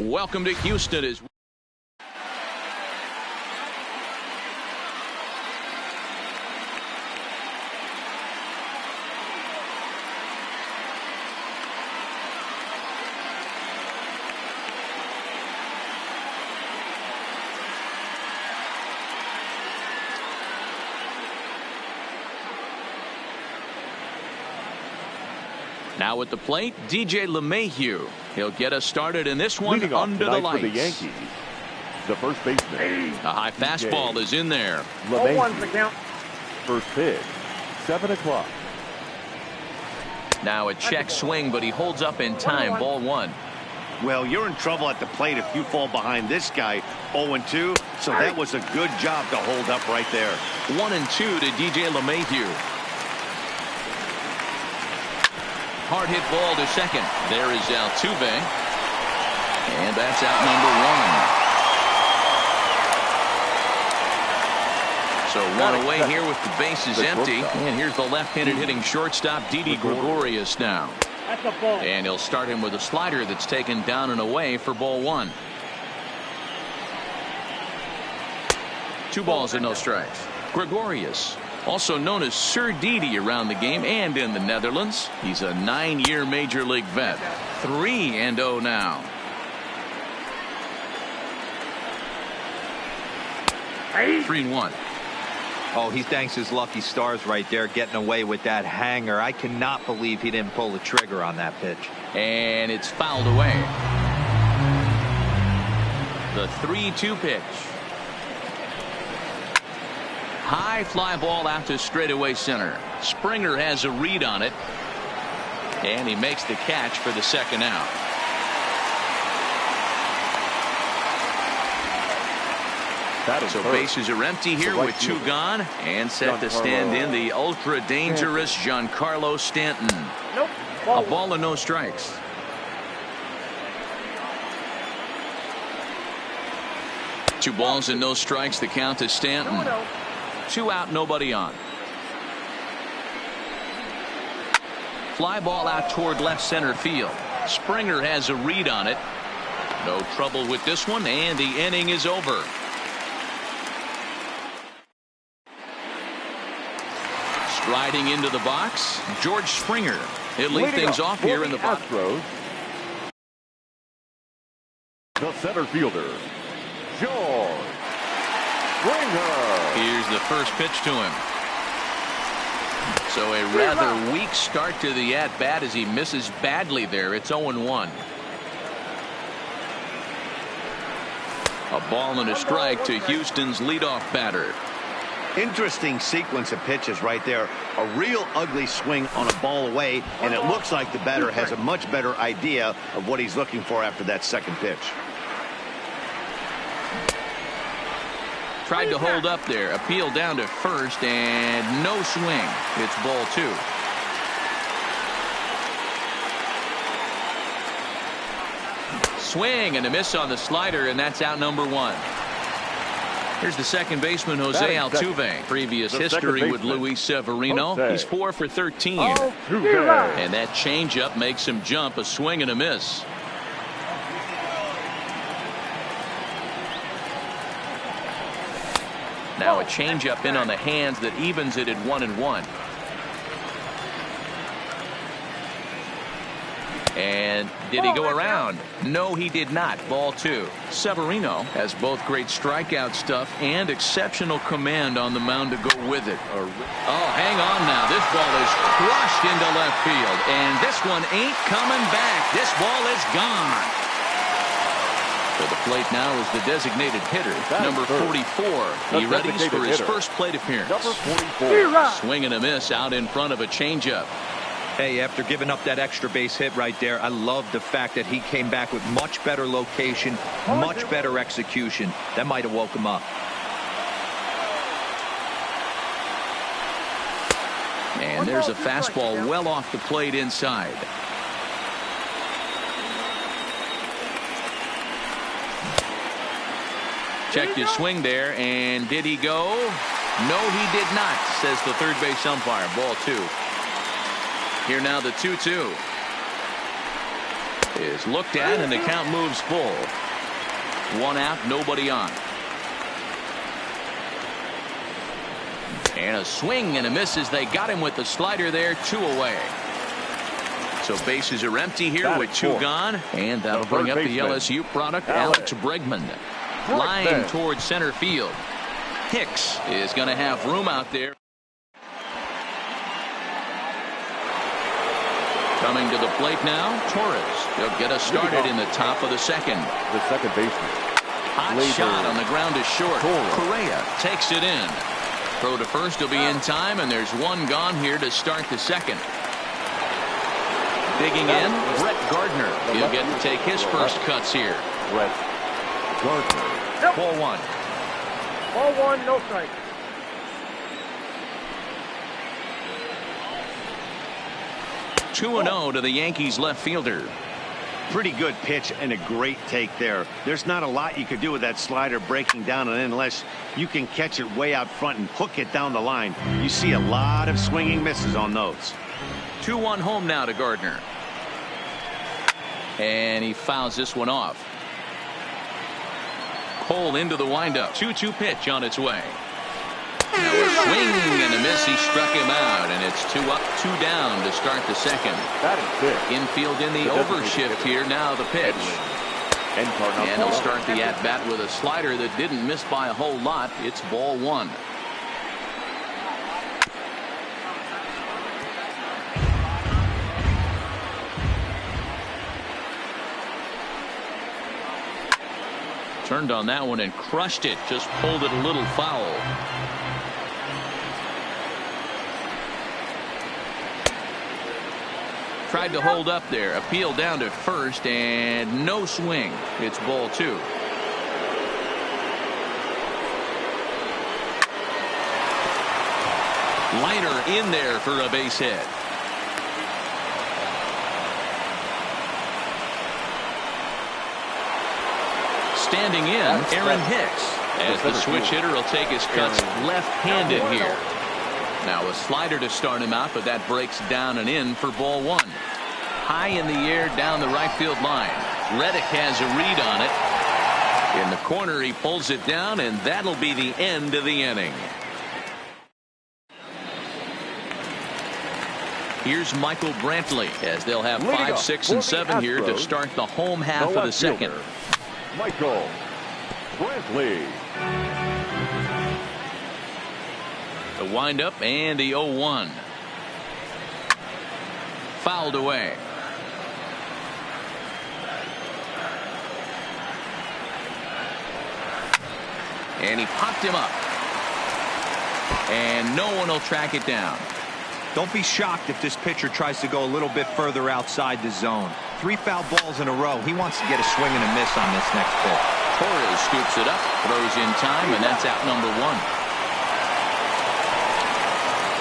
Welcome to Houston. Now at the plate, DJ LeMahieu. He'll get us started in this one under the lights. For the Yankees, the first baseman. A high fastball is in there. LeMahieu. The count. First pitch, 7 o'clock. Now a check swing, but he holds up in time. Ball 1. Well, you're in trouble at the plate if you fall behind this guy. 0-2, so that was a good job to hold up right there. 1-2 to DJ LeMahieu. Hard hit ball to second. There is Altuve. And that's out number 1. So one away here with the bases empty. And here's the left-handed hitting shortstop, Didi Gregorius now. And he'll start him with a slider that's taken down and away for ball 1. 2 balls and no strikes. Gregorius, also known as Sir Didi around the game and in the Netherlands. He's a 9-year Major League vet. 3-0 now. Hey. 3-1. Oh, he thanks his lucky stars right there, getting away with that hanger. I cannot believe he didn't pull the trigger on that pitch. And it's fouled away. The 3-2 pitch. High fly ball out to straightaway center. Springer has a read on it. And he makes the catch for the second out. So bases are empty here with 2 gone. And set to stand in the ultra dangerous Giancarlo Stanton. Nope. A ball and no strikes. Two balls and no strikes. The count to Stanton. 2 out, nobody on. Fly ball out toward left center field. Springer has a read on it. No trouble with this one, and the inning is over. Striding into the box, George Springer. He'll lead things off here in the box. The center fielder, George Springer. Here's the first pitch to him. So a rather weak start to the at-bat as he misses badly there. It's 0-1. A ball and a strike to Houston's leadoff batter. Interesting sequence of pitches right there. A real ugly swing on a ball away, and it looks like the batter has a much better idea of what he's looking for after that second pitch. Tried to hold up there. Appeal down to first, and no swing. It's ball 2. Swing and a miss on the slider, and that's out number 1. Here's the second baseman, Jose Altuve. Previous history with Luis Severino. He's 4 for 13. And that changeup makes him jump. A swing and a miss. Now a changeup in on the hands that evens it at 1-1. And did he go around? No, he did not. Ball 2. Severino has both great strikeout stuff and exceptional command on the mound to go with it. Oh, hang on now. This ball is crushed into left field. And this one ain't coming back. This ball is gone. To the plate now is the designated hitter, number 44. He readies for his first plate appearance. Number 44. Swing and a miss out in front of a changeup. Hey, after giving up that extra base hit right there, I love the fact that he came back with much better location, much better execution. That might have woke him up. And there's a fastball well off the plate inside. Checked his swing there, and did he go? No, he did not, says the third base umpire. Ball 2. Here now the 2-2. is looked at, and the count moves full. One out, nobody on. And a swing and a miss as they got him with the slider there. 2 away. So bases are empty here with 2 gone. And that'll bring up the LSU product, Alex Bregman. Line towards center field. Hicks is going to have room out there. Coming to the plate now, Torres. He'll get us started in the top of the second. The second baseman. Hot shot on the ground is short. Correa takes it in. Throw to first will be in time, and there's 1 gone here to start the second. Digging in, Brett Gardner. He'll get to take his first cuts here. Brett Gardner. Ball 1. Ball 1, no strike. Two 2-0 to the Yankees left fielder. Pretty good pitch and a great take there. There's not a lot you could do with that slider breaking down and in unless you can catch it way out front and hook it down the line. You see a lot of swinging misses on those. 2-1 home now to Gardner. And he fouls this one off. Cole into the windup. 2-2 pitch on its way. Now a swing and a miss. He struck him out, and it's 2 up, 2 down to start the second. That is big. Infield in the overshift here. Now the pitch. And he'll start the at-bat with a slider that didn't miss by a whole lot. It's ball 1. Turned on that one and crushed it. Just pulled it a little foul. Tried to hold up there. Appeal down to first and no swing. It's ball 2. Liner in there for a base hit. Standing in, Aaron Hicks, as the switch hitter will take his cuts left-handed here. Now a slider to start him out, but that breaks down and in for ball 1. High in the air down the right field line. Reddick has a read on it. In the corner, he pulls it down, and that'll be the end of the inning. Here's Michael Brantley, as they'll have 5, 6, and 7 here to start the home half of the second. Michael Brantley. The windup and the 0-1. Fouled away. And he popped him up. And no one will track it down. Don't be shocked if this pitcher tries to go a little bit further outside the zone. 3 foul balls in a row. He wants to get a swing and a miss on this next pitch. Torres scoops it up, throws in time, and that's out number 1.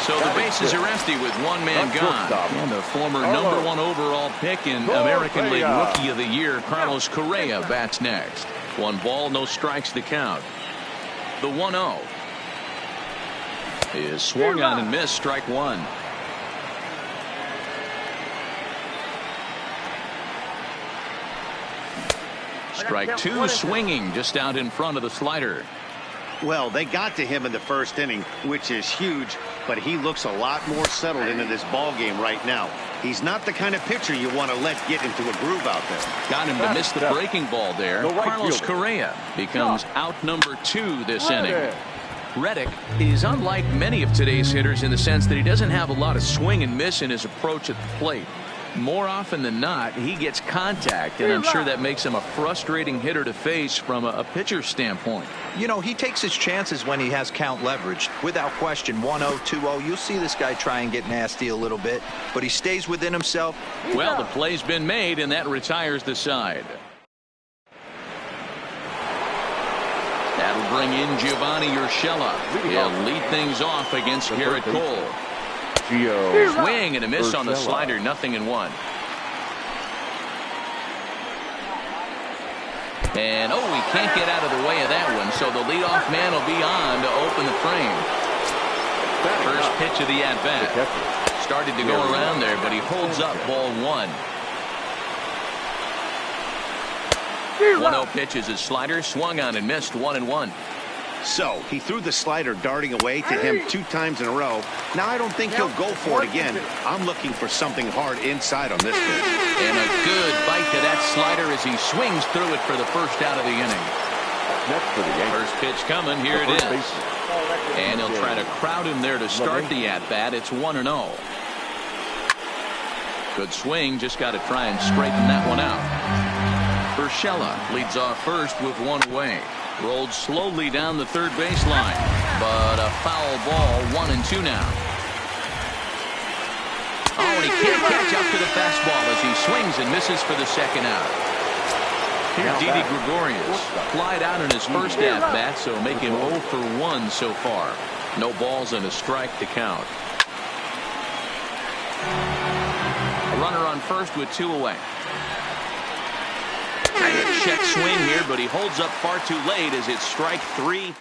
So the bases are empty with 1 man gone. And the former number 1 overall pick in American League Rookie of the Year, Carlos Correa, bats next. 1 ball, no strikes to count. The 1-0 is swung on and missed, strike 1. Strike 2, swinging just out in front of the slider. Well, they got to him in the first inning, which is huge, but he looks a lot more settled into this ball game right now. He's not the kind of pitcher you want to let get into a groove out there. Got him to miss the breaking ball there. Carlos Correa becomes out number 2 this inning. Reddick is unlike many of today's hitters in the sense that he doesn't have a lot of swing and miss in his approach at the plate. More often than not, he gets contact, and I'm sure that makes him a frustrating hitter to face from a pitcher's standpoint. You know, he takes his chances when he has count leveraged. Without question, 1-0, 2-0, you'll see this guy try and get nasty a little bit, but he stays within himself. Well, the play's been made, and that retires the side. That'll bring in Giovanni Urshela. He'll lead things off against Garrett Cole. Swing and a miss on the slider, 0-1. And he can't get out of the way of that one, so the leadoff man will be on to open the frame. First pitch of the at-bat. Started to go around there, but he holds up ball 1. 1-0 pitch is a slider, swung on and missed, 1-1. So he threw the slider darting away to him 2 times in a row. Now I don't think he'll go for it again. I'm looking for something hard inside on this pitch. And a good bite to that slider as he swings through it for the first out of the inning. Next for the Yankees. First pitch coming, here it is. And he'll try to crowd him there to start the at-bat. It's 1-0. Good swing, just got to try and straighten that one out. Urshela leads off first with 1 away. Rolled slowly down the third baseline, but a foul ball, 1-2 now. Oh, and he can't catch up to the fastball as he swings and misses for the second out. Here, Didi Gregorius flied out in his first at-bat, so making 0 for 1 so far. No balls and a strike to count. A runner on first with 2 away. Check swing here, but he holds up far too late as it's strike 3.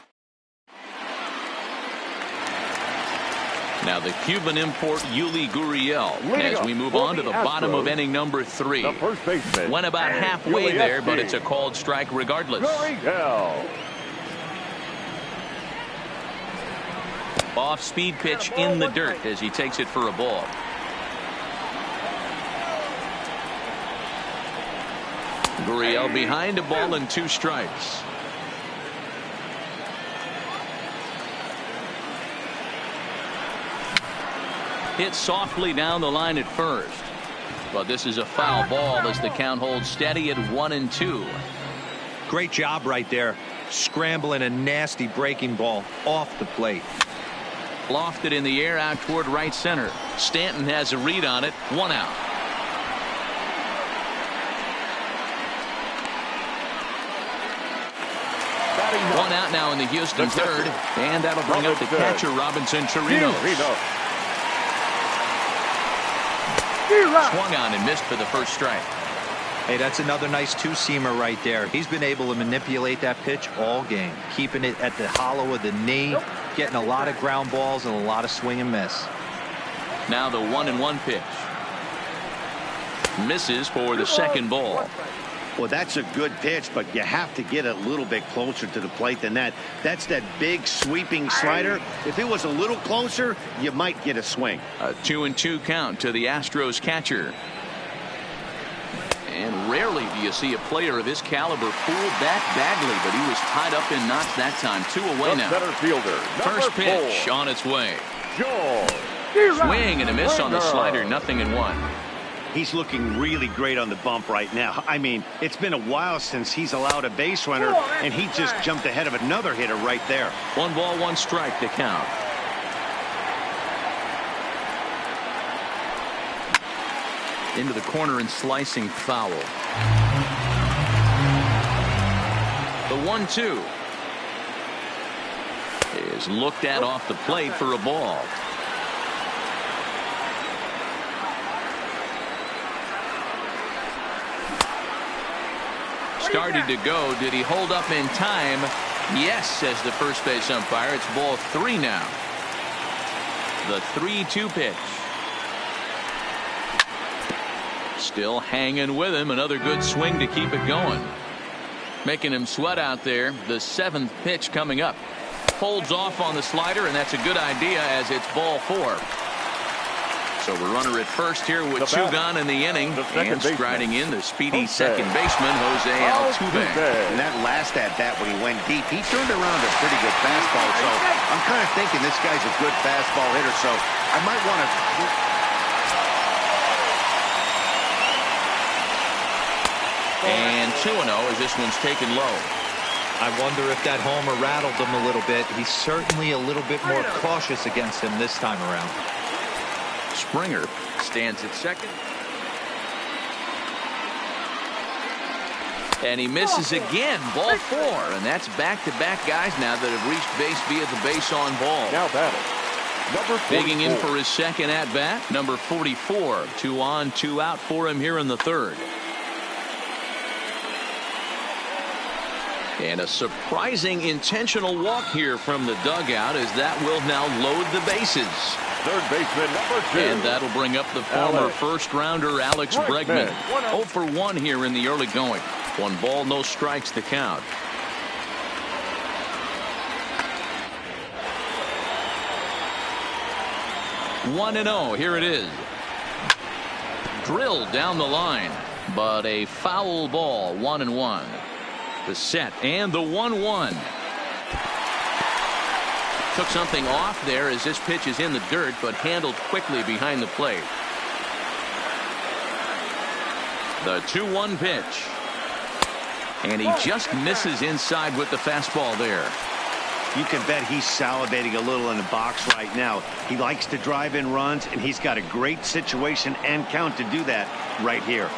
Now the Cuban import Yuli Gurriel as we move on to the bottom of inning number 3. The first baseman. Went about halfway there, but it's a called strike regardless. Gurriel. Off speed pitch in the dirt as he takes it for a ball. Gurriel behind a ball and 2 strikes. Hit softly down the line at first. But this is a foul ball as the count holds steady at 1-2. Great job right there. Scrambling a nasty breaking ball off the plate. Lofted in the air out toward right center. Stanton has a read on it. 1 out. One out now in the Houston third, and that'll bring up the catcher Robinson Chirinos. Swung on and missed for the first strike. Hey, that's another nice 2-seamer right there. He's been able to manipulate that pitch all game, keeping it at the hollow of the knee, getting a lot of ground balls and a lot of swing and miss. Now the 1-1 pitch. Misses for the second ball. Well, that's a good pitch, but you have to get a little bit closer to the plate than that. That's that big sweeping slider. If it was a little closer, you might get a swing. A 2-2 count to the Astros catcher. And rarely do you see a player of his caliber fooled that badly, but he was tied up in knots that time. 2 away now. Center fielder, First pitch 4. on its way. George. Swing and a miss on the slider, 0-1. He's looking really great on the bump right now. I mean, it's been a while since he's allowed a base runner, and he just jumped ahead of another hitter right there. 1 ball, 1 strike to count. Into the corner and slicing foul. The 1-2 is looked at off the plate for a ball. Started to go. Did he hold up in time? Yes, says the first base umpire. It's ball 3 now. The 3-2 pitch. Still hanging with him. Another good swing to keep it going. Making him sweat out there. The 7th pitch coming up. Holds off on the slider, and that's a good idea as it's ball 4. So the runner at first here with 2 gone in the inning, and striding in the speedy second baseman Jose Altuve. And that last at-bat when he went deep, he turned around a pretty good fastball. So I'm kind of thinking this guy's a good fastball hitter, so I might want to... And 2-0 as this one's taken low. I wonder if that homer rattled him a little bit. He's certainly a little bit more cautious against him this time around. Springer stands at second. And he misses again. Ball 4. And that's back-to-back guys now that have reached base via the base on ball. Now batting. Number 44. Digging in for his second at-bat. Number 44. 2 on, 2 out for him here in the third. And a surprising intentional walk here from the dugout as that will now load the bases. Third baseman, number 2. And that'll bring up the former first-rounder Alex Bregman. 0 for 1 here in the early going. 1 ball, no strikes the count. One and 0. Here it is. Drilled down the line, but a foul ball. 1-1. The set and the 1-1. Took something off there as this pitch is in the dirt, but handled quickly behind the plate. The 2-1 pitch. And he just misses inside with the fastball there. You can bet he's salivating a little in the box right now. He likes to drive in runs, and he's got a great situation and count to do that right here.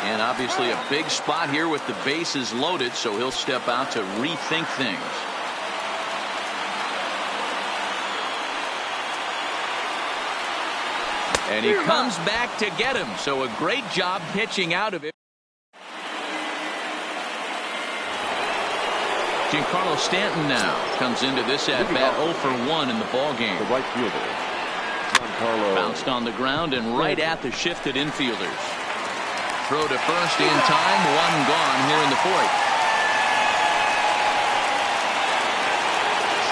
And obviously a big spot here with the bases loaded, so he'll step out to rethink things. And he comes back to get him, so a great job pitching out of it. Giancarlo Stanton now comes into this at bat 0 for 1 in the ball game. The right fielder, Giancarlo. Bounced on the ground and right at the shifted infielders. Throw to first in time. 1 gone here in the 4th.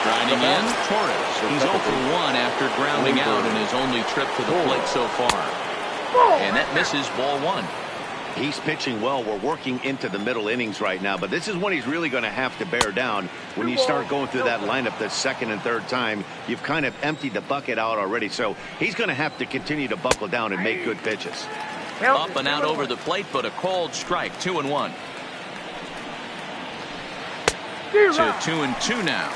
Striding in, Torres. He's 0 for 1 after grounding out in his only trip to the plate so far. And that misses ball 1. He's pitching well. We're working into the middle innings right now, but this is when he's really going to have to bear down. When you start going through that lineup the second and third time, you've kind of emptied the bucket out already, so he's going to have to continue to buckle down and make good pitches. Up and out over the plate, but a called strike. 2-1. To 2-2 now.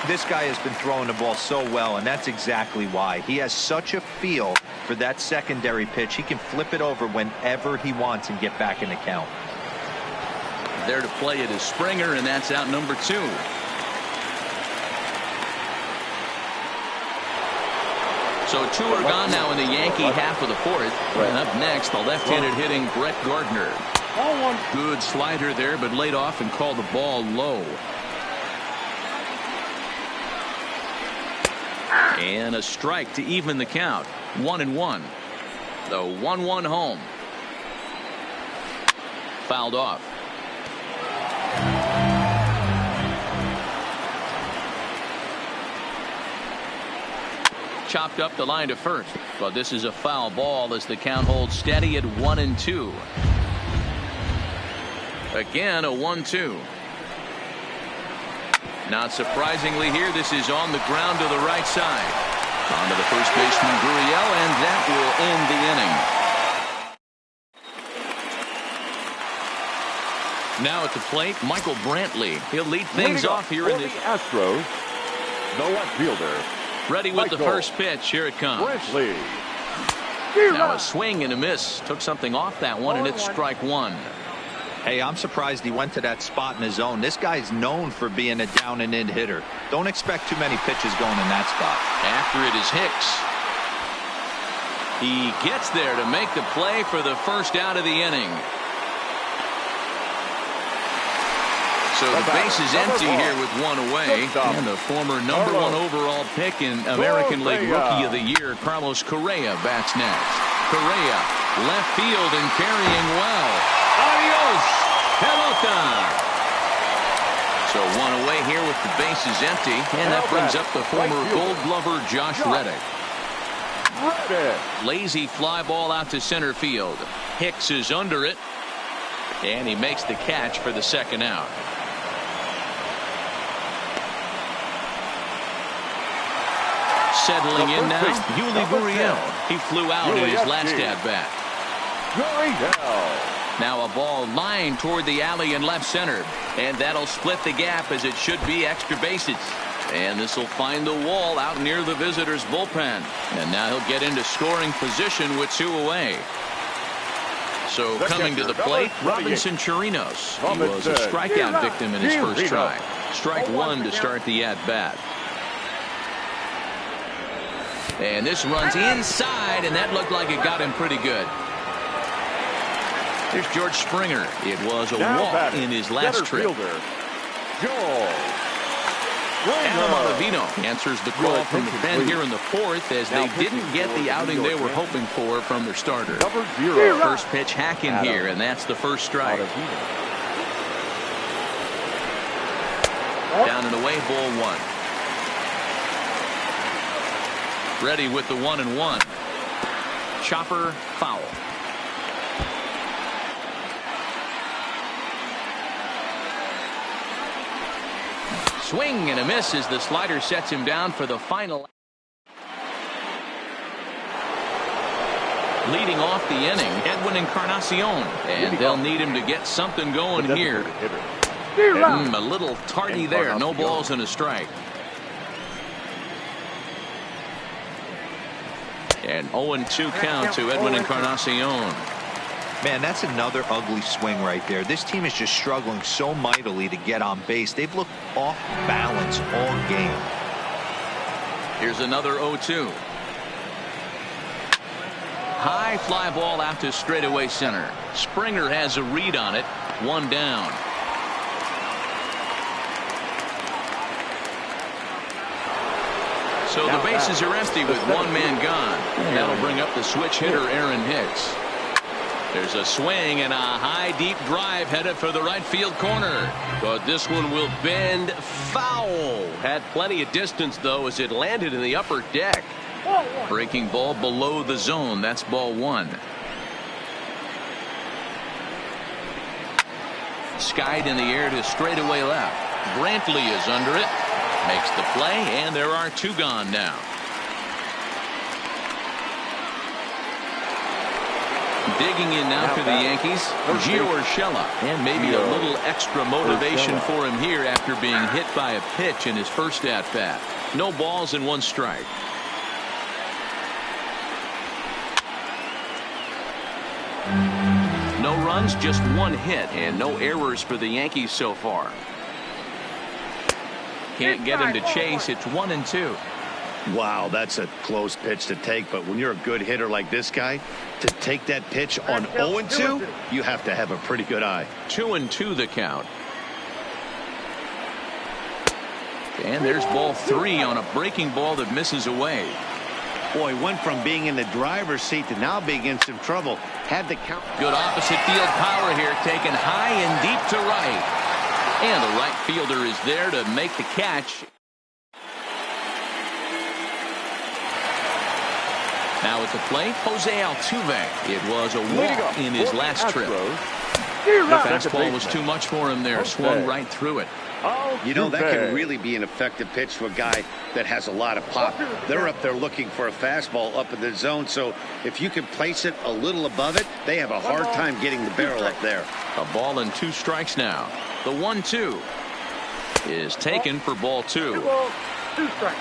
This guy has been throwing the ball so well, and that's exactly why. He has such a feel for that secondary pitch. He can flip it over whenever he wants and get back in the count. There to play it is Springer, and that's out number 2. So 2 are gone now in the Yankee half of the 4th. And up next, the left-handed hitting Brett Gardner. Good slider there, but laid off and called the ball low. And a strike to even the count. 1-1. The 1-1 home. Fouled off. Chopped up the line to first, but this is a foul ball as the count holds steady at 1-2. Again, a 1-2. Not surprisingly here, this is on the ground to the right side. On to the first baseman, Gurriel, and that will end the inning. Now at the plate, Michael Brantley. He'll lead things off here in this. Astros, the left fielder. Ready with the first pitch. Here it comes. Brantley. Now a swing and a miss. Took something off that one, and it's strike 1. Hey, I'm surprised he went to that spot in his zone. This guy's known for being a down and in hitter. Don't expect too many pitches going in that spot. After it is Hicks. He gets there to make the play for the first out of the inning. So the base is empty here with 1 away. And the former number 1 overall pick in American League Rookie of the Year, Carlos Correa, bats next. Correa, left field and carrying well. Adios, pelota. So 1 away here with the bases empty. And that brings up the former Gold Glover Josh Reddick. Lazy fly ball out to center field. Hicks is under it. And he makes the catch for the second out. Settling in now, Yuli Gurriel. He flew out in his last at-bat. Now a ball lined toward the alley in left center. And that'll split the gap as it should be extra bases. And this will find the wall out near the visitors' bullpen. And now he'll get into scoring position with 2 away. So coming to the plate, Robinson Chirinos. He was a strikeout victim in his first try. Strike 1 to start the at-bat. And this runs inside, and that looked like it got him pretty good. Here's George Springer. It was a walk in his last trip. Adam Ottavino answers the call from the pen here in the fourth as they didn't get the outing they were hoping for from their starter. Number 0. First pitch hacking here, and that's the first strike. Down and away, ball 1. Ready with the 1-1. Chopper foul. Swing and a miss as the slider sets him down for the final. Leading off the inning, Edwin Encarnacion, and they'll need him to get something going here. A little tardy there. No balls and a strike. And 0-2 count to Edwin Encarnacion. Man, that's another ugly swing right there. This team is just struggling so mightily to get on base. They've looked off balance all game. Here's another 0-2. High fly ball out to straightaway center. Springer has a read on it. 1 down. So the bases are empty with 1 man gone. And that'll bring up the switch hitter, Aaron Hicks. There's a swing and a high deep drive headed for the right field corner. But this one will bend foul. Had plenty of distance though as it landed in the upper deck. Breaking ball below the zone. That's ball 1. Skied in the air to straightaway left. Brantley is under it. Makes the play, and there are 2 gone now. Digging in now for the Yankees, Gio Urshela, and maybe a little extra motivation for him here after being hit by a pitch in his first at-bat. No balls and 1 strike. No runs, just 1 hit, and no errors for the Yankees so far. Can't get him to chase. It's 1-2. Wow, that's a close pitch to take, but when you're a good hitter like this guy, to take that pitch on 0-2, you have to have a pretty good eye. 2-2 the count. And there's ball 3 on a breaking ball that misses away. Boy, went from being in the driver's seat to now being in some trouble. Had the count. Good opposite field power here, taken high and deep to right. And the right fielder is there to make the catch. Now at the plate, Jose Altuve. It was a walk in his last trip. The fastball was too much for him there. Swung right through it. You know, that can really be an effective pitch for a guy that has a lot of pop. They're up there looking for a fastball up in the zone, so if you can place it a little above it, they have a hard time getting the barrel up there. A ball and 2 strikes now. The 1-2 is taken for ball 2. 2 strikes.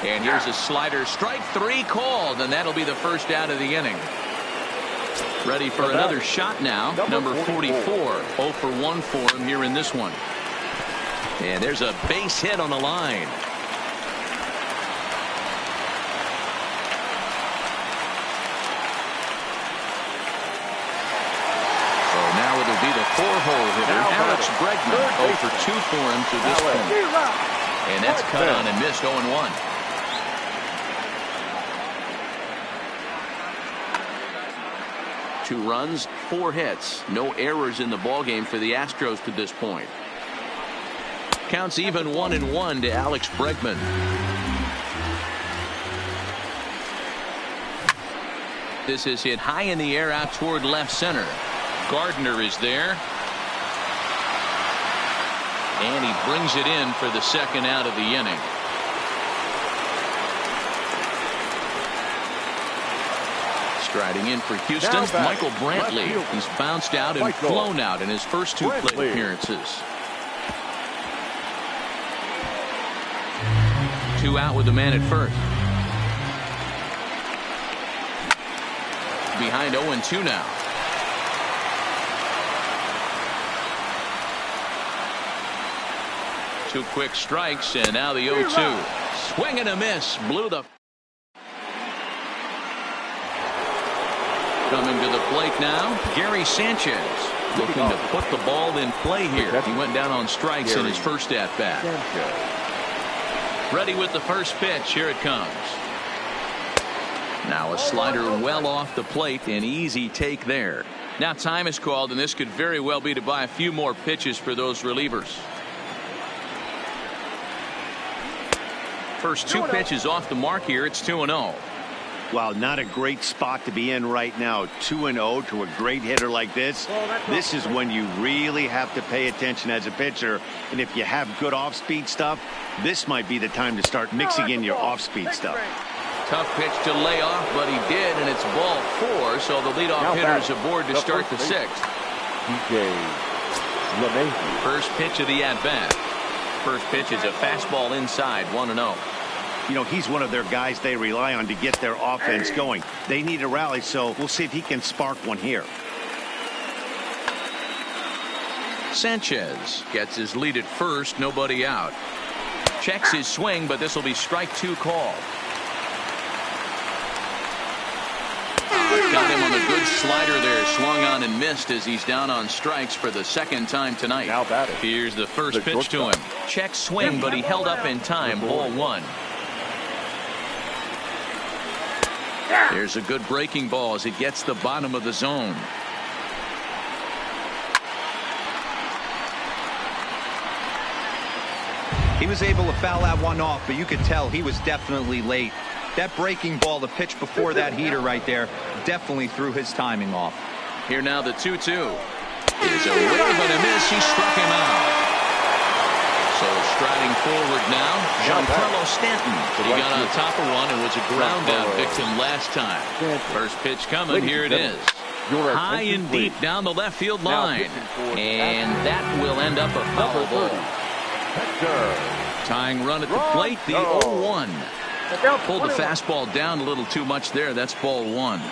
And here's a slider. Strike 3 called, and that'll be the first out of the inning. Ready for another shot now. Number 44. 0 for 1 for him here in this one. And there's a base hit on the line. So now it'll be the 4-hole hitter, Alex Bregman. 0 for 2 for him to this point. And that's cut on and missed. 0-1. Two runs, 4 hits, no errors in the ballgame for the Astros to this point. Counts even 1-1 to Alex Bregman. This is hit high in the air out toward left center. Gardner is there. And he brings it in for the second out of the inning. Striding in for Houston, Michael Brantley. He's bounced out and flown out in his first 2 plate appearances. 2 out with the man at first. Behind 0-2 now. Two quick strikes, and now the 0-2. Swing and a miss. Blew the. Coming to the plate now, Gary Sanchez. Looking to put the ball in play here. He went down on strikes in his first at-bat. Ready with the first pitch. Here it comes. Now a slider well off the plate. An easy take there. Now time is called, and this could very well be to buy a few more pitches for those relievers. First two pitches off the mark here. It's 2-0. Wow, not a great spot to be in right now. 2-0 to a great hitter like this. This is when you really have to pay attention as a pitcher. And if you have good off-speed stuff, this might be the time to start mixing in your off-speed stuff. Tough pitch to lay off, but he did, and it's ball 4. So the leadoff hitter is aboard to start the 6th. First pitch of the at-bat. First pitch is a fastball inside, 1-0. You know, he's one of their guys they rely on to get their offense going. They need a rally, so we'll see if he can spark one here. Sanchez gets his lead at first, nobody out. Checks his swing, but this will be strike 2 called. Got him on a good slider there, swung on and missed as he's down on strikes for the second time tonight. Now batting. Here's the first pitch to him. Check swing, but he held up in time. Ball 1. Here's a good breaking ball as it gets the bottom of the zone. He was able to foul that one off, but you could tell he was definitely late. That breaking ball, the pitch before that heater right there, definitely threw his timing off. Here now the 2-2. Is a wave and a miss. He struck him out. So striding forward now, Giancarlo Stanton. He got on top of one and was a ground out victim last time. First pitch coming. Here it is. High and deep down the left field line. And that will end up a foul ball. Tying run at the plate, the 0-1. Pulled the fastball down a little too much there. That's ball 1.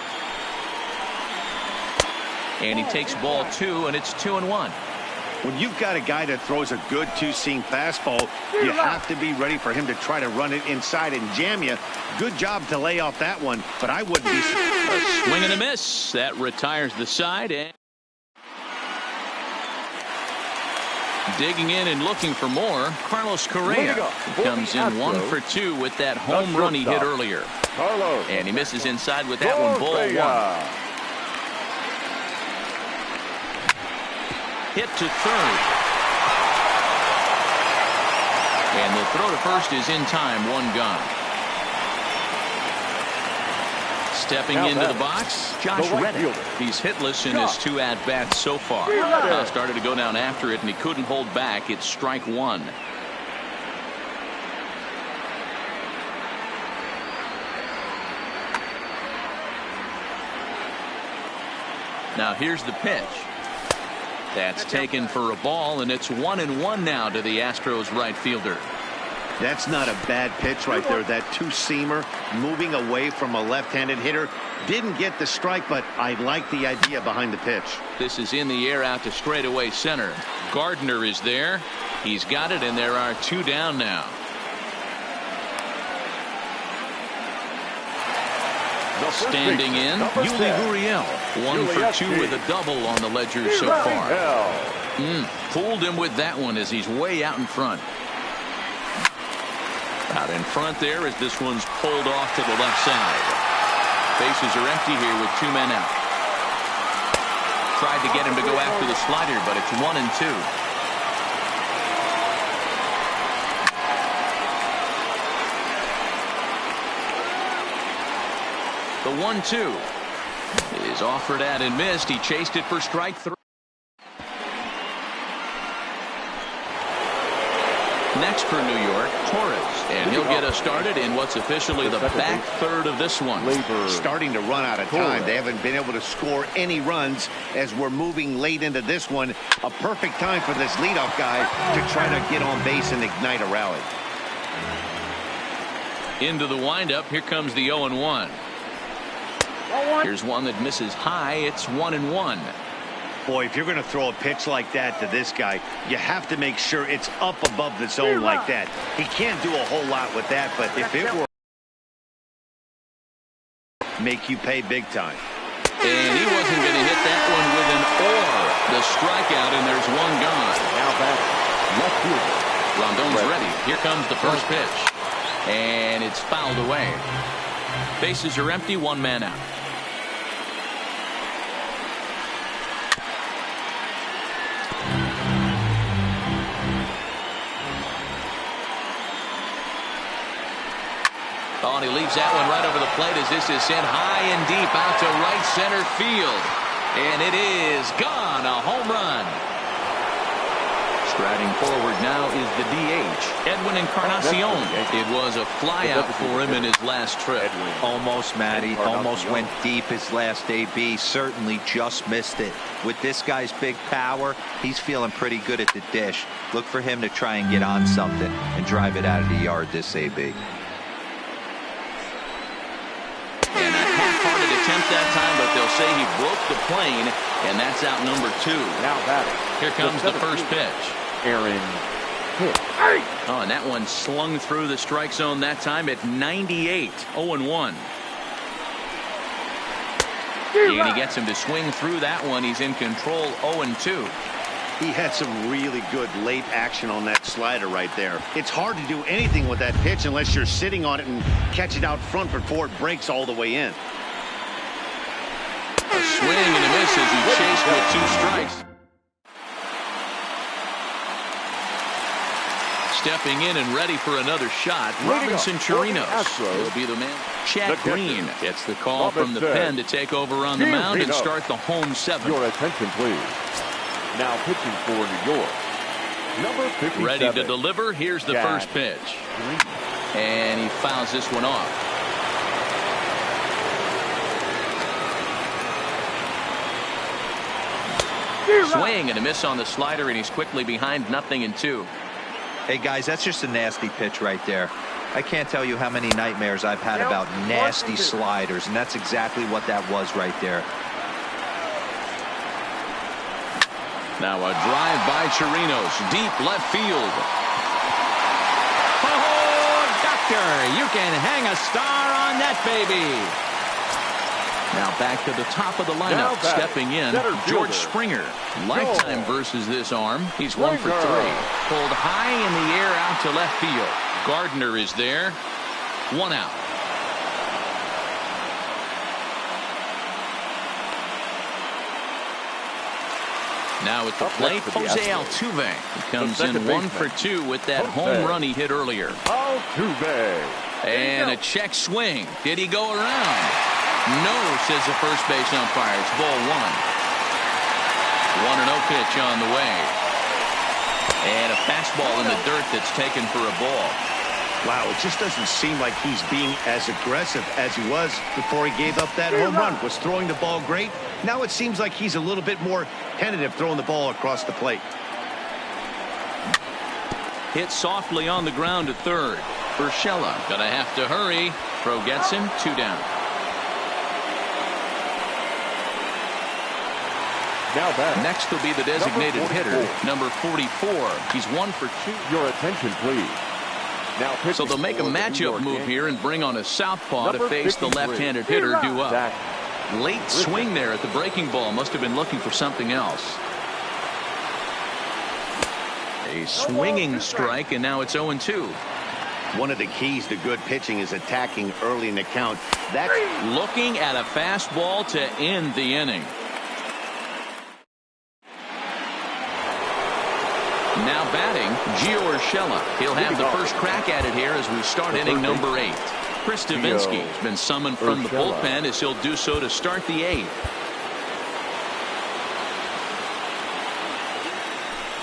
And he takes ball 2, and it's 2-1. When you've got a guy that throws a good two-seam fastball, you have to be ready for him to try to run it inside and jam you. Good job to lay off that one, but I wouldn't be surprised. A swing and a miss. That retires the side. And digging in and looking for more, Carlos Correa comes in 1 for 2 with that home run he hit earlier. And he misses inside with that one. Ball 1. Hit to third. And the throw to first is in time. 1 gone. Stepping into the box, Josh Reddick. He's hitless in his 2 at-bats so far. Started to go down after it, and he couldn't hold back. It's strike 1. Now here's the pitch. That's taken for a ball, and it's 1-1 now to the Astros right fielder. That's not a bad pitch right there. That two-seamer moving away from a left-handed hitter. Didn't get the strike, but I like the idea behind the pitch. This is in the air out to straightaway center. Gardner is there. He's got it, and there are 2 down now. Standing in, Yuli Gurriel. 1 for 2 with a double on the ledger so far. Fooled him with that one as he's way out in front. Out in front there as this one's pulled off to the left side. Bases are empty here with 2 men out. Tried to get him to go after the slider, but it's 1-2. The 1-2 is offered at and missed. He chased it for strike 3. Next for New York, Torres. And he'll get us started in what's officially the back third of this one. Starting to run out of time. They haven't been able to score any runs as we're moving late into this one. A perfect time for this leadoff guy to try to get on base and ignite a rally. Into the windup. Here comes the 0-1. Here's one that misses high. It's 1-1. Boy, if you're going to throw a pitch like that to this guy, you have to make sure it's up above the zone like that. He can't do a whole lot with that, but if it were, make you pay big time. And he wasn't going to hit that one with an or. The strikeout, and there's one gone. Now batting, left fielder. Rondon's ready. Here comes the first pitch. And it's fouled away. Bases are empty, one man out. Oh, and he leaves that one right over the plate as this is sent high and deep out to right center field. And it is gone. A home run. Striding forward now is the DH, Edwin Encarnacion. It was a flyout for him in his last trip. Almost, Matty. Almost went deep his last AB. Certainly just missed it. With this guy's big power, he's feeling pretty good at the dish. Look for him to try and get on something and drive it out of the yard this AB. And a half-hearted attempt that time, but they'll say he broke the plane, and that's out number 2. Now batting. Here comes the first pitch. Aaron Hicks. Oh, and that one slung through the strike zone that time at 98. 0-1. And he gets him to swing through that one. He's in control. 0-2. He had some really good late action on that slider right there. It's hard to do anything with that pitch unless you're sitting on it and catch it out front before it breaks all the way in. A swing and a miss as he chased with 2 strikes. Stepping in and ready for another shot, Robinson Chirinos will be the man. Chad Green gets the call from the pen to take over on the mound and start the home 7th. Your attention, please. Now pitching for New York, number 57. Ready to deliver. Here's the first pitch. And he fouls this one off. Swing and a miss on the slider, and he's quickly behind 0-2. Hey, guys, that's just a nasty pitch right there. I can't tell you how many nightmares I've had about nasty sliders, and that's exactly what that was right there. Now a drive by Chirinos, deep left field. Oh, doctor, you can hang a star on that baby. Now back to the top of the lineup, stepping in, George Springer. Lifetime versus this arm. He's 1 for 3. Pulled high in the air out to left field. Gardner is there. 1 out. Now at the plate, Jose Altuve. He comes in 1 for 2 with that home run he hit earlier. Altuve. And a check swing. Did he go around? No, says the first base umpire. It's ball 1. 1-0 pitch on the way. And a fastball in the dirt that's taken for a ball. Wow, it just doesn't seem like he's being as aggressive as he was before he gave up that home run. Was throwing the ball great. Now it seems like he's a little bit more tentative throwing the ball across the plate. Hit softly on the ground to third. Urshela gonna have to hurry. Throw gets him. 2 down. Now back. Next will be the designated hitter, number 44. He's 1 for 2. Your attention, please. Now so they'll make a matchup move here and bring on a southpaw to face the left-handed hitter due up. Late swing there at the breaking ball. Must have been looking for something else. A swinging strike, and now it's 0-2. One of the keys to good pitching is attacking early in the count. That's looking at a fastball to end the inning. Now batting, Gio Urshela. He'll have the first crack at it here as we start inning number 8. Chris Davinsky has been summoned from the bullpen as he'll do so to start the 8th.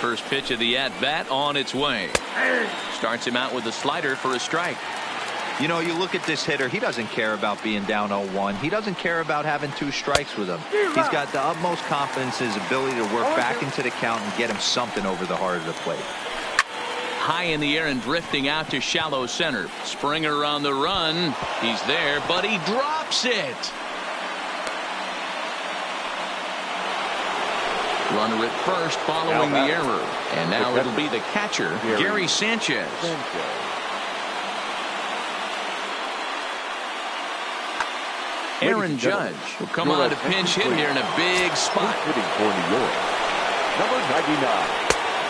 First pitch of the at-bat on its way. Starts him out with a slider for a strike. You know, you look at this hitter, he doesn't care about being down 0-1. He doesn't care about having 2 strikes with him. He's got the utmost confidence in his ability to work back into the count and get him something over the heart of the plate. High in the air and drifting out to shallow center. Springer on the run. He's there, but he drops it. Runner at first following the error. And now it'll be the catcher, Gary Sanchez. Aaron Judge will come on to pinch hit here in a big spot. Number 99.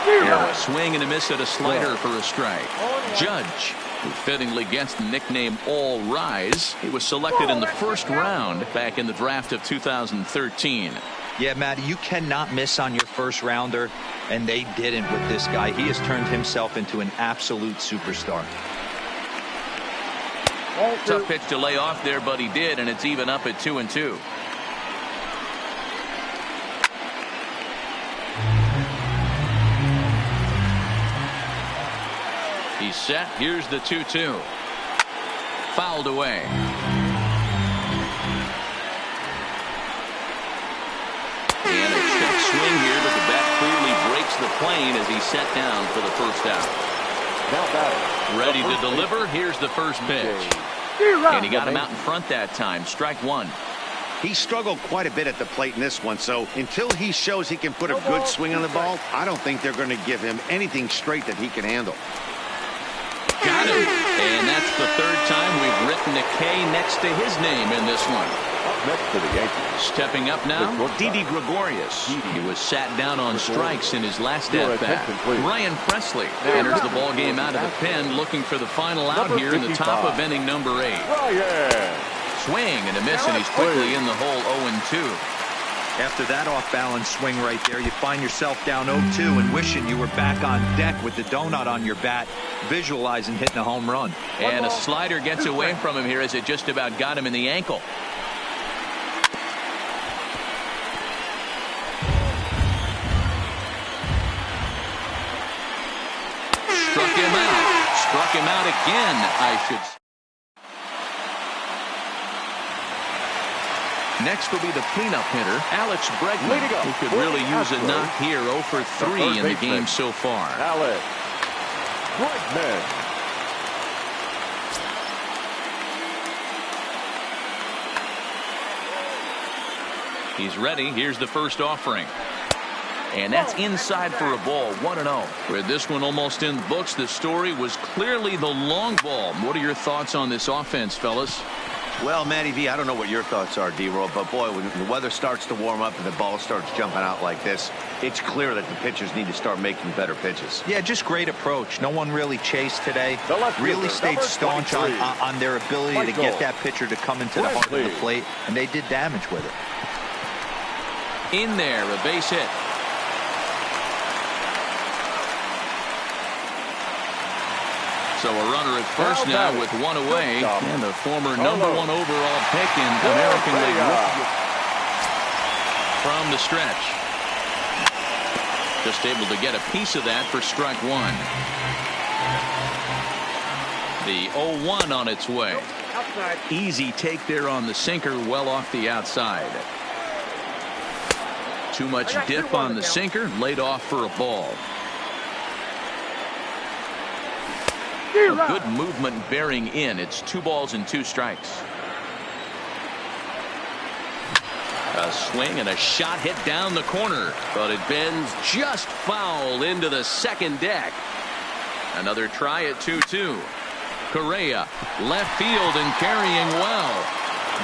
And a swing and a miss at a slider for a strike. Judge, who fittingly gets the nickname All Rise. He was selected in the first round back in the draft of 2013. Yeah, Matty, you cannot miss on your first rounder, and they didn't with this guy. He has turned himself into an absolute superstar. Tough pitch to lay off there, but he did, and it's even up at 2-2. He's set. Here's the 2-2. Fouled away. And a check swing here, but the bat clearly breaks the plane as he's set down for the first out. Now batting. Ready to deliver. Here's the first pitch. And he got him out in front that time. Strike one. He struggled quite a bit at the plate in this one, so until he shows he can put a good swing on the ball, I don't think they're going to give him anything straight that he can handle. Got him. And that's the third time we've written a K next to his name in this one. Up next for the Yankees. Stepping up now, Didi Gregorius. He was sat down on strikes in his last at-bat. Ryan Presley enters the ball game out of the pen, looking for the final out here in the top of inning number 8. Swing and a miss, and he's quickly in the hole 0-2. After that off-balance swing right there, you find yourself down 0-2 and wishing you were back on deck with the donut on your bat, visualizing hitting a home run. And a slider gets away from him here as it just about got him in the ankle. Struck him out again, I should say. Next will be the cleanup hitter, Alex Bregman, who could really use a knock here. 0 for 3 in the game so far. Alex Bregman. He's ready. Here's the first offering. And that's inside for a ball. 1-0. With this one almost in the books, the story was clearly the long ball. What are your thoughts on this offense, fellas? Well, Matty V, I don't know what your thoughts are, D-Roll, but boy, when the weather starts to warm up and the ball starts jumping out like this, it's clear that the pitchers need to start making better pitches. Yeah, just great approach. No one really chased today. Really stayed staunch on their ability to get that pitcher to come into the heart of the plate, and they did damage with it. In there, a base hit. So a runner at first now with one away, and the former number 1 overall pick in American League Rookie from the stretch. Just able to get a piece of that for strike one. The 0-1 on its way. Easy take there on the sinker, well off the outside. Too much dip on the sinker, laid off for a ball. A good movement bearing in. It's 2 balls and 2 strikes. A swing and a shot hit down the corner, but it bends just foul into the second deck. Another try at 2-2. Correa left field and carrying well.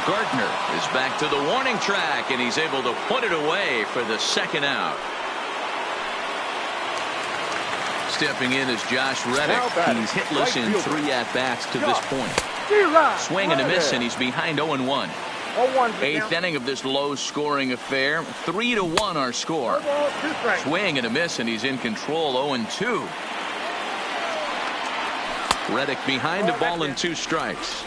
Gardner is back to the warning track, and he's able to put it away for the second out. Stepping in is Josh Reddick. He's hitless in 3 at-bats to this point. Swing and a miss, and he's behind 0-1. 8th inning of this low-scoring affair. 3-1 our score. Swing and a miss, and he's in control. 0-2. Reddick behind a ball and 2 strikes.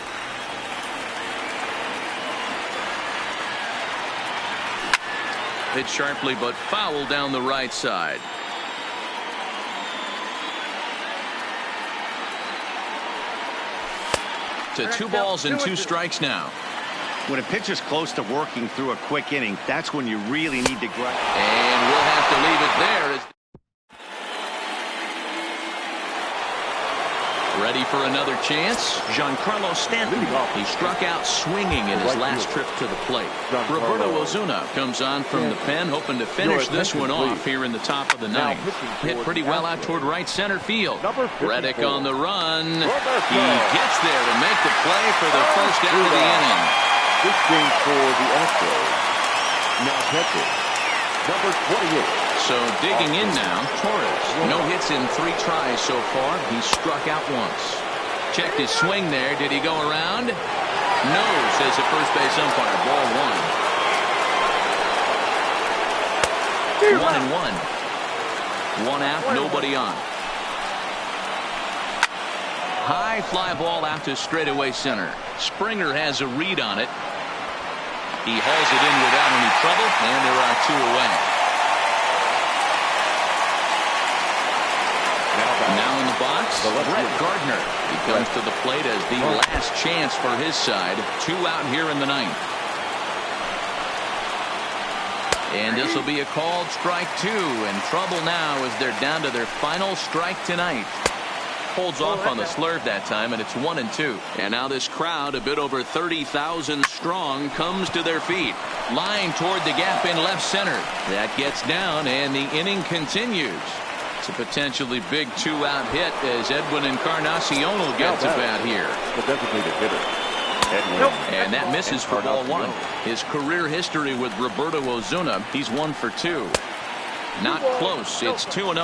Hit sharply, but foul down the right side. To 2 balls and 2 strikes now. When a pitcher's close to working through a quick inning, that's when you really need to grab. And we'll have to leave it there. Ready for another chance? Giancarlo Stanton. He struck out swinging in his last trip to the plate. Roberto Ozuna comes on from the pen, hoping to finish this one off here in the top of the 9th. Hit pretty well out toward right center field. Reddick on the run. He gets there to make the play for the first out of the inning. This game for the Astros. Now catcher, number 28. So digging in now, Torres. No hits in 3 tries so far. He struck out once. Checked his swing there. Did he go around? No, says the first base umpire. Ball 1. 1-1. 1 out, nobody on. High fly ball out to straightaway center. Springer has a read on it. He hauls it in without any trouble, and there are 2 away. Now in the box, Brett Gardner. He comes to the plate as the last chance for his side. 2 out here in the 9th. And this will be a called strike 2. In trouble now as they're down to their final strike tonight. Holds off on the slurve that time, and it's 1-2. And now this crowd, a bit over 30,000 strong, comes to their feet. Line toward the gap in left center. That gets down, and the inning continues. It's a potentially big 2-out hit as Edwin Encarnacion will get to bat here. The designated hitter. And that misses for ball 1. His career history with Roberto Ozuna, he's 1 for 2. Not close. It's 2-0.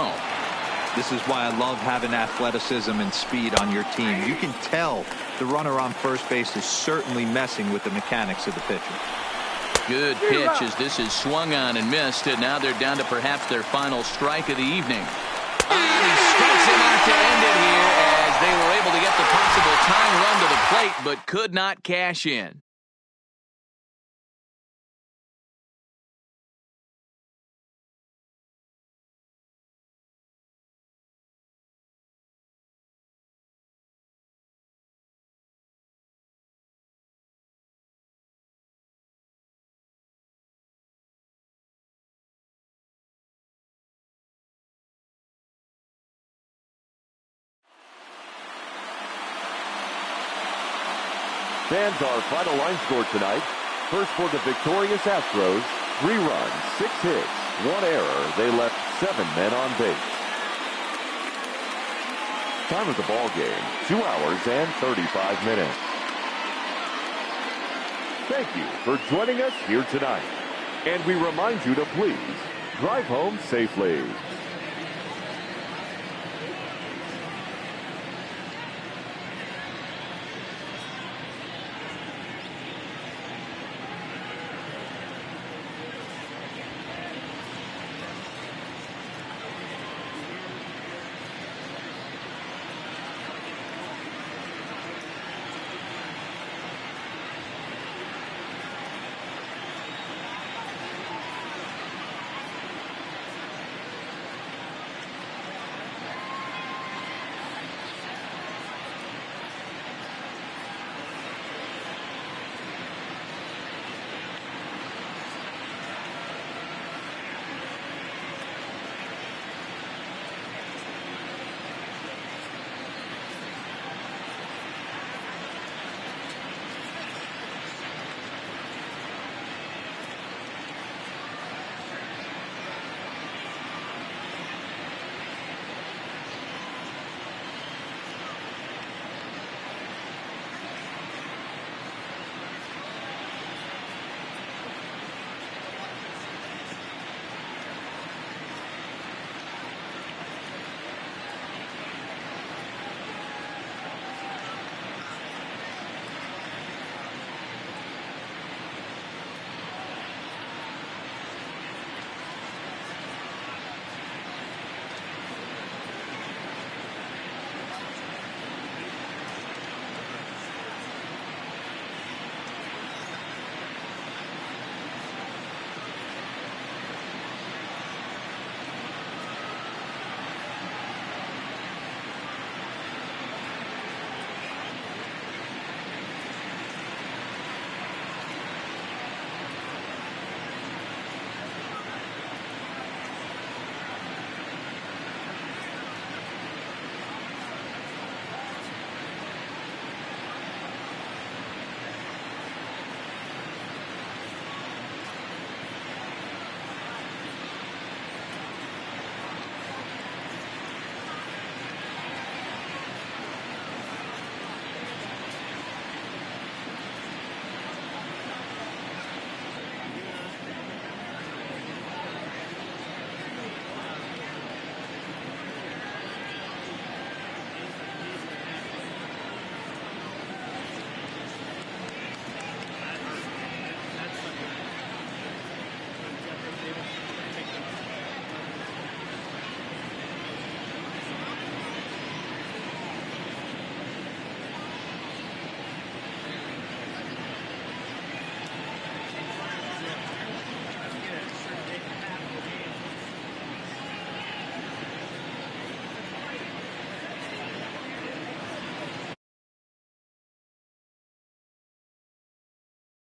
This is why I love having athleticism and speed on your team. You can tell the runner on first base is certainly messing with the mechanics of the pitcher. Good pitch as this is swung on and missed, and now they're down to perhaps their final strike of the evening. He strikes him out to end it here as they were able to get the possible tying run to the plate, but could not cash in. Fans, our final line score tonight. First for the victorious Astros, 3 runs, 6 hits, 1 error. They left 7 men on base. Time of the ball game, 2 hours and 35 minutes. Thank you for joining us here tonight. And we remind you to please drive home safely.